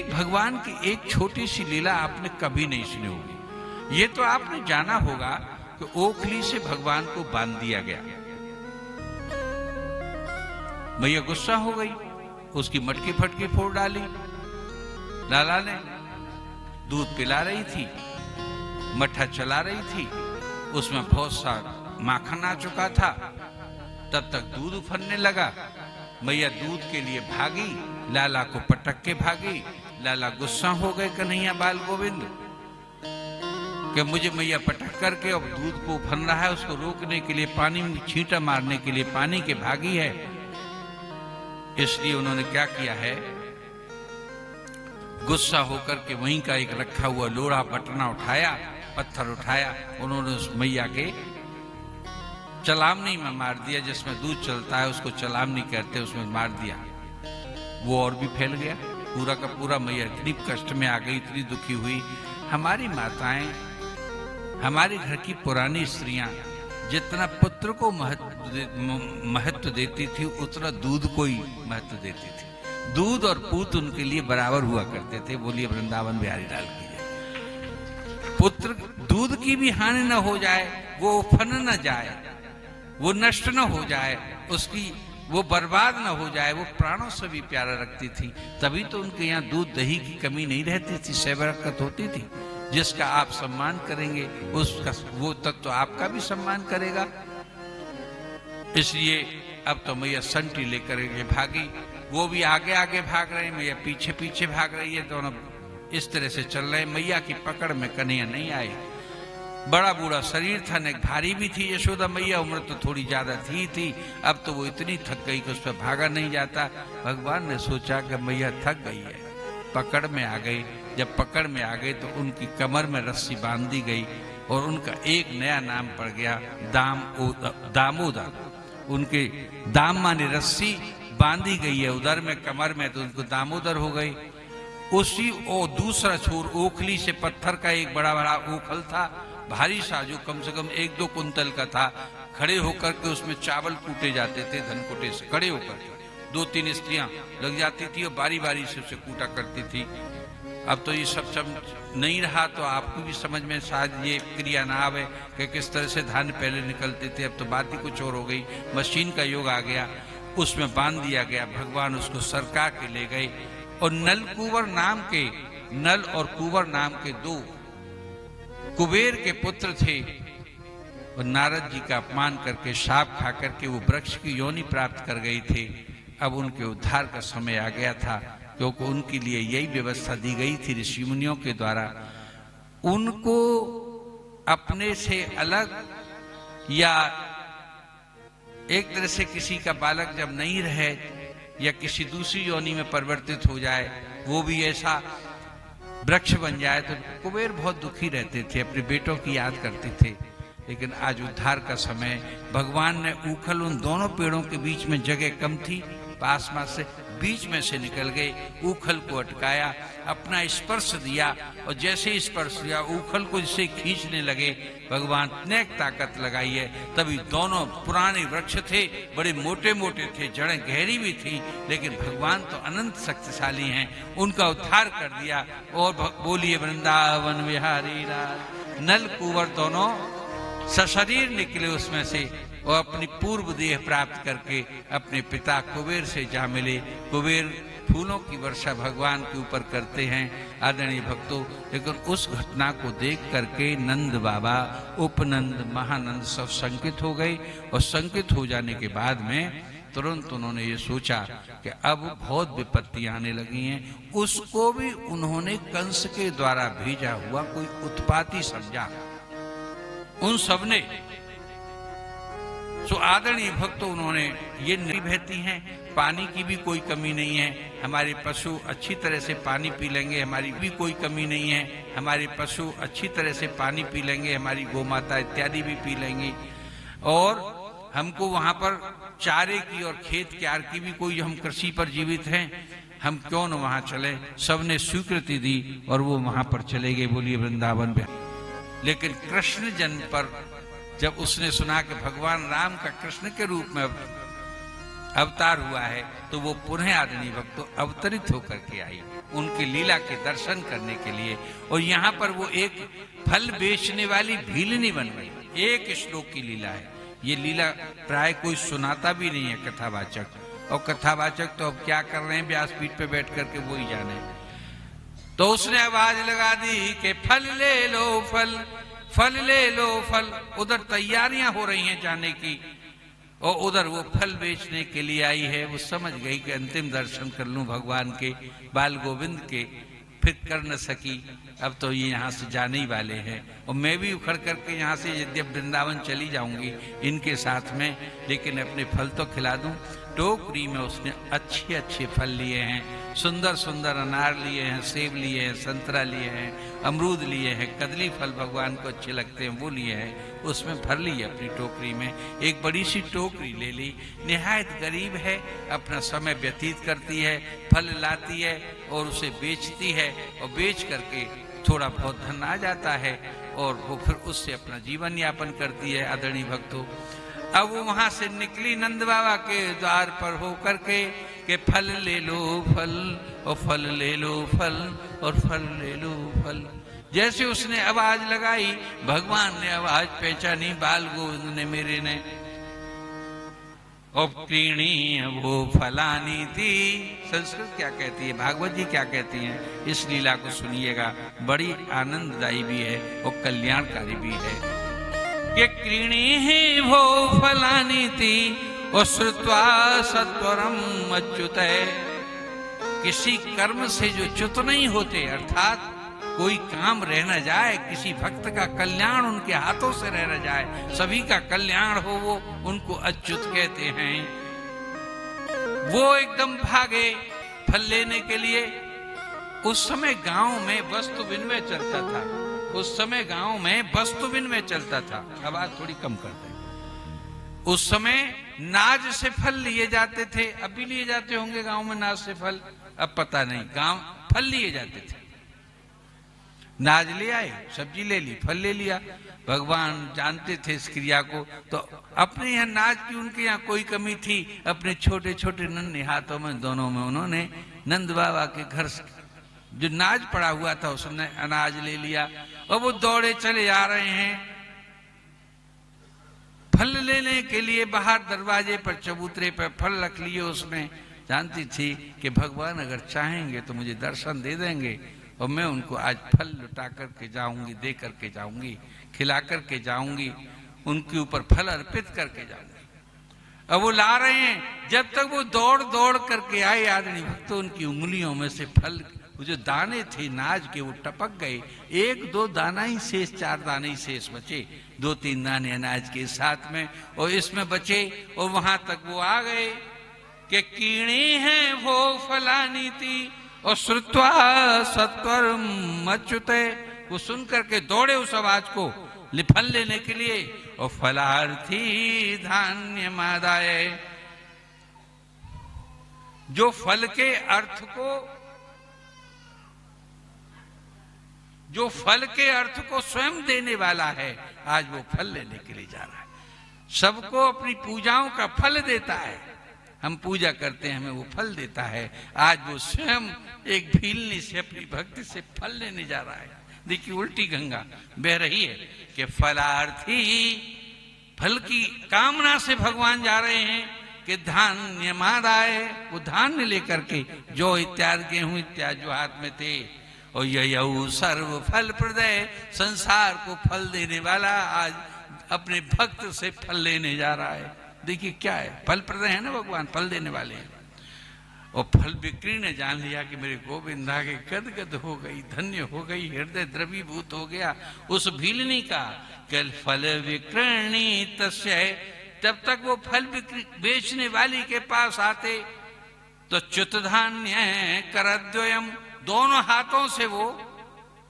भगवान की एक छोटी सी लीला आपने कभी नहीं सुनी होगी। ये तो आपने जाना होगा कि ओखली से भगवान को बांध दिया गया। मैया गुस्सा हो गई, उसकी मटकी फटकी फोड़ डाली। लाला ने दूध पिला रही थी, मट्ठा चला रही थी, उसमें बहुत सा माखन आ चुका था। तब तक दूध उफरने लगा। मैया दूध के लिए भागी, लाला को पटक के भागी। लाला गुस्सा हो गए कन्हैया बाल गोविंद कि मुझे मैया पटक करके अब दूध को उफन रहा है, उसको रोकने के लिए, पानी में छींटा मारने के लिए पानी के भागी है। इसलिए उन्होंने क्या किया है, गुस्सा होकर के वहीं का एक रखा हुआ लोढ़ा बटना उठाया, पत्थर उठाया, उन्होंने उस मैया के चलामनी में मार दिया। जिसमें दूध चलता है उसको चलामनी कहते हैं, उसमें मार दिया। वो और भी फैल गया पूरा का पूरा। मैया इतनी कष्ट में आ गई, इतनी दुखी हुई। हमारी माताएं, हमारे घर की पुरानी स्त्रियां जितना पुत्र को महत्व देती थी, उतना दूध को ही महत्व देती थी। दूध और पूत उनके लिए बराबर हुआ करते थे। बोलिए वृंदावन बिहारी लाल की जय। पुत्र दूध की भी हानि न हो जाए, वो उफन न जाए, वो नष्ट न हो जाए, उसकी वो बर्बाद न हो जाए, वो प्राणों से भी प्यारा रखती थी। तभी तो उनके यहाँ दूध दही की कमी नहीं रहती थी, सेवरकत होती थी। जिसका आप सम्मान करेंगे उसका वो तत्व तो आपका भी सम्मान करेगा। इसलिए अब तो मैया संटी लेकर के भागी, वो भी आगे आगे भाग रहे हैं, मैया पीछे पीछे भाग रही है। दोनों इस तरह से चल रहे। मैया की पकड़ में कन्हैया नहीं आए। बड़ा बूढ़ा शरीर था, ने भारी भी थी यशोदा मैया, उम्र तो थोड़ी ज्यादा थी। अब तो वो इतनी थक गई कि उस पर भागा नहीं जाता। भगवान ने सोचा कि मैया थक गई है, पकड़ में आ गई। जब पकड़ में आ गई तो उनकी कमर में रस्सी बांध दी गई और उनका एक नया नाम पड़ गया, दामोदर। उनके दाम माने रस्सी बांधी गई है उधर में कमर में, तो उनको दामोदर हो गई। उसी और दूसरा छोर ओखली से पत्थर का एक बड़ा बड़ा ओखल था, भारी सा, जो कम से कम 1-2 कुंतल का था। खड़े होकर के उसमें चावल कूटे जाते थे, धनकुटे से खड़े होकर के 2-3 स्त्रियां लग जाती थी और बारी बारी से उसे कूटा करती थी। अब तो ये सब नहीं रहा, तो आपको भी समझ में शायद ये क्रिया ना आवे कि किस तरह से धान पहले निकलते थे। अब तो बात ही कुछ और हो गई, मशीन का युग आ गया। उसमें बांध दिया गया। भगवान उसको सरका के ले गए और नल और कुंवर नाम के 2 कुबेर के पुत्र थे। और नारद जी का अपमान करके, शाप खा करके वो वृक्ष की योनि प्राप्त कर गए थे। अब उनके उद्धार का समय आ गया था, क्योंकि उनके लिए यही व्यवस्था दी गई थी ऋषि मुनियों के द्वारा। उनको अपने से अलग या एक तरह से किसी का बालक जब नहीं रहे या किसी दूसरी योनि में परिवर्तित हो जाए, वो भी ऐसा वृक्ष बन जाए, तो कुबेर बहुत दुखी रहते थे, अपने बेटों की याद करते थे। लेकिन आज उद्धार का समय, भगवान ने ऊखल, उन दोनों पेड़ों के बीच में जगह कम थी, पास से बीच में से निकल गए, ऊखल को अटकाया, अपना स्पर्श दिया और जैसे स्पर्श दिया ऊखल को जिसे खींचने लगे, भगवान ने ताकत लगाई है। तभी दोनों पुराने वृक्ष थे, बड़े मोटे मोटे थे, जड़ें गहरी भी थी, लेकिन भगवान तो अनंत शक्तिशाली हैं, उनका उद्धार कर दिया। और बोलिए वृंदावन बिहारी लाल। नल कुंवर दोनों सशरीर निकले उसमें से और अपनी पूर्व देह प्राप्त करके अपने पिता कुबेर से जा मिले। कुबेर फूलों की वर्षा भगवान के ऊपर करते हैं, आदरणीय भक्तों। लेकिन उस घटना को देख करके नंद बाबा, उपनंद, महानंद सब शंकित हो गए। और शंकित हो जाने के बाद में तुरंत उन्होंने ये सोचा कि अब बहुत विपत्ति आने लगी हैं। उसको भी उन्होंने कंस के द्वारा भेजा हुआ कोई उत्पाती समझा। उन सबने तो आदरणीय भक्त, उन्होंने ये नहीं बहती हैं, पानी की भी कोई कमी नहीं है, हमारे पशु अच्छी तरह से पानी पी लेंगे, हमारी भी कोई कमी नहीं है, हमारे पशु अच्छी तरह से पानी पी लेंगे, हमारी गौमाता इत्यादि भी पी लेंगी, और हमको वहां पर चारे की और खेत क्यार की भी कोई, हम कृषि पर जीवित हैं, हम क्यों न वहां चले। सबने स्वीकृति दी और वो वहां पर चले गए। बोलिए वृंदावन में। लेकिन कृष्ण जन्म पर जब उसने सुना कि भगवान राम का कृष्ण के रूप में अवतार हुआ है, तो वो पुनः आदरणीय भक्तों अवतरित होकर के आई। उनकी लीला के दर्शन करने के लिए। और यहाँ पर वो एक फल बेचने वाली भीलनी बन गई। एक श्लोक की लीला है ये। लीला प्राय कोई सुनाता भी नहीं है कथावाचक, और कथावाचक तो अब क्या कर रहे हैं व्यासपीठ पे बैठ करके वो ही जाने। तो उसने आवाज लगा दी कि फल ले लो फल, फल ले लो फल। उधर तैयारियां हो रही हैं जाने की, और उधर वो फल बेचने के लिए आई है। वो समझ गई कि अंतिम दर्शन कर लूं भगवान के, बाल गोविंद के, फिर कर न सकी। अब तो ये यहाँ से जाने ही वाले हैं, और मैं भी उखड़ करके यहाँ से यद्यप वृंदावन चली जाऊंगी इनके साथ में, लेकिन अपने फल तो खिला दूं। टोकरी में उसने अच्छे अच्छे फल लिए हैं, सुंदर सुंदर अनार लिए हैं, सेब लिए हैं, संतरा लिए हैं, अमरूद लिए हैं, कदली फल भगवान को अच्छे लगते हैं वो लिए हैं। उसमें भर ली है अपनी टोकरी में। एक बड़ी सी टोकरी ले ली। निहायत गरीब है, अपना समय व्यतीत करती है, फल लाती है और उसे बेचती है, और बेच करके थोड़ा बहुत धन आ जाता है, और वो फिर उससे अपना जीवन यापन करती है आदरणीय भक्तों। अब वो वहां से निकली नंद बाबा के द्वार पर हो करके कि फल ले लो फल, और फल ले लो फल, और फल ले लो फल। जैसे उसने आवाज लगाई, भगवान ने आवाज पहचानी, बाल गोविंद ने, मेरे ने। और क्रीणी वो फलानी थी। संस्कृत क्या कहती है, भागवत जी क्या कहती हैं, इस लीला को सुनिएगा, बड़ी आनंददायी भी है और कल्याणकारी भी है। कि क्रीणी ही वो फलानी थी, और श्रुत्वा सत्वरम अच्युत। किसी कर्म से जो च्युत नहीं होते, अर्थात कोई काम रह न जाए, किसी भक्त का कल्याण उनके हाथों से रह न जाए, सभी का कल्याण हो, वो उनको अच्युत कहते हैं। वो एकदम भागे फल लेने के लिए। उस समय गांव में वस्तु विनिमय चलता था। उस समय गांव में वस्तु विनिमय चलता था। आवाज थोड़ी कम कर दें। उस समय नाज से फल लिए जाते थे। अब भी लिए जाते होंगे गांव में नाज से फल, अब पता नहीं। गांव फल लिए जाते थे, नाज ले आए, सब्जी ले ली, फल ले लिया। भगवान जानते थे इस क्रिया को, तो अपने यहाँ नाज की उनके यहाँ कोई कमी थी, अपने छोटे छोटे नन्हे हाथों में दोनों में उन्होंने नंद बाबा के घर जो नाज पड़ा हुआ था उसने अनाज ले लिया, और वो दौड़े चले आ रहे हैं फल लेने के लिए। बाहर दरवाजे पर चबूतरे पर फल रख लिए उसने। जानती थी कि भगवान अगर चाहेंगे तो मुझे दर्शन दे देंगे, और मैं उनको आज फल लुटा करके जाऊंगी, दे करके जाऊंगी, खिला करके जाऊंगी, उनके ऊपर फल अर्पित करके जाऊंगी। अब वो ला रहे हैं, जब तक वो दौड़ दौड़ करके आए आदमी भक्त, उनकी उंगलियों में से फल, वो जो दाने थे नाज के, वो टपक गए। एक दो दाना ही शेष, 4 दाने ही शेष बचे, 2-3 दाने अनाज के साथ में, और इसमें बचे। और वहां तक वो आ गए कि कीणी है वो फलानी थी, और श्रुत्वा सत्वरम अच्युते। वो सुन करके दौड़े उस आवाज को फल लेने के लिए। और फलार्थी धान्य मादाय, जो फल के अर्थ को, जो फल के अर्थ को स्वयं देने वाला है, आज वो फल लेने के लिए जा रहा है। सबको अपनी पूजाओं का फल देता है। हम पूजा करते हैं, हमें वो फल देता है। आज वो स्वयं एक भीलनी से, अपनी भक्ति से फल लेने जा रहा है। देखिए उल्टी गंगा बह रही है कि फलार्थी, फल की कामना से भगवान जा रहे हैं कि धान्य मादाय, वो धान्य लेकर के, जो इत्यादि गेहूं इत्यादि जो हाथ में थे। और ययौ सर्व फल प्रदय, संसार को फल देने वाला आज अपने भक्त से फल लेने जा रहा है। देखिए क्या है, फल प्रदय है ना भगवान, फल देने वाले हैं। और फल बिक्री ने जान लिया कि मेरे गोविंदा के गदगद हो गई, धन्य हो गई, हृदय द्रवीभूत हो गया उस भीलनी का। कल फल विक्रणी तस्य, तब तक वो फल बेचने वाली के पास आते तो च्युत धान्य करद्वयम, दोनों हाथों से वो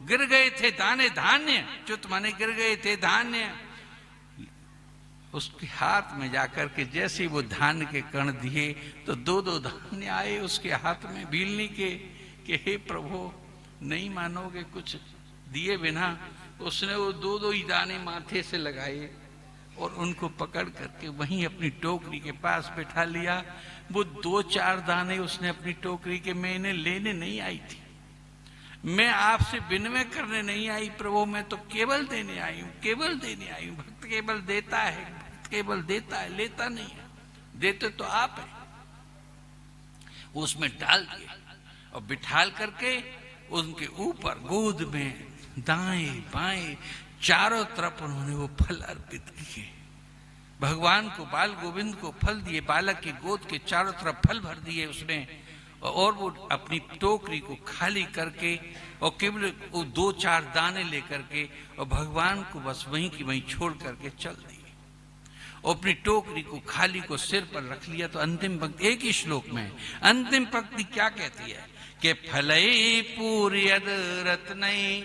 गिर गए थे दाने धान्य। च्युत माने गिर गए थे धान्य। उसके हाथ में जाकर के जैसे वो धान्य के कण दिए तो 2-2 धान्य आए उसके हाथ में भीलनी के, कि हे प्रभु नहीं मानोगे, कुछ दिए बिना उसने वो 2-2 ही दाने माथे से लगाए और उनको पकड़ करके वहीं अपनी टोकरी के पास बैठा लिया। वो 2-4 दाने उसने अपनी टोकरी के, मैंने लेने नहीं आई थी, मैं आपसे विनिमय करने नहीं आई प्रभु, मैं तो केवल देने आई हूं, केवल देने आई हूं। भक्त केवल देता है, भक्त केवल देता है, लेता नहीं है। देते तो आप है। उसमें डाल दिए और बिठाल करके उनके ऊपर गोद में दाएं बाएं चारों तरफ उन्होंने वो फल अर्पित किए। भगवान को, बाल गोविंद को फल दिए, बालक की गोद के चारों तरफ फल भर दिए उसने, और वो अपनी टोकरी को खाली करके और केवल वो 2-4 दाने लेकर के और भगवान को बस वहीं की वहीं छोड़ करके चल दिए। और अपनी टोकरी को खाली को सिर पर रख लिया। तो अंतिम पंक्ति एक ही श्लोक में, अंतिम पंक्ति क्या कहती है कि फलई पूर्यद रत्नई।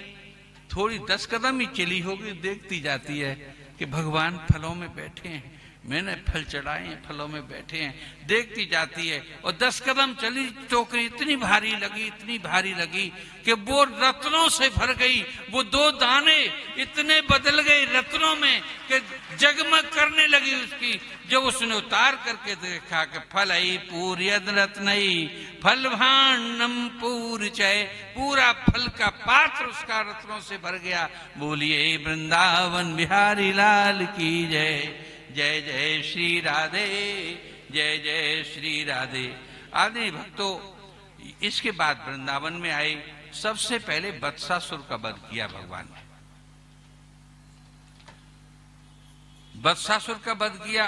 थोड़ी 10 कदम ही चली होगी, देखती जाती है कि भगवान फलों में बैठे हैं, मैंने फल चढ़ाए हैं, फलों में बैठे हैं, देखती जाती है। और 10 कदम चली, टोकरी इतनी भारी लगी, इतनी भारी लगी कि वो रत्नों से भर गई। वो 2 दाने इतने बदल गए रत्नों में कि जगमग करने लगी उसकी। जब उसने उतार करके देखा कि फल आई पूर्यद रत्नई फल भांडम पूर चय, पूरा फल का पात्र उसका रत्नों से भर गया। बोलिए वृंदावन बिहारी लाल की जय, जय जय श्री राधे, जय जय श्री राधे। आदि भक्तों, इसके बाद वृंदावन में आए। सबसे पहले बत्सासुर का वध किया भगवान ने। बत्सासुर का वध किया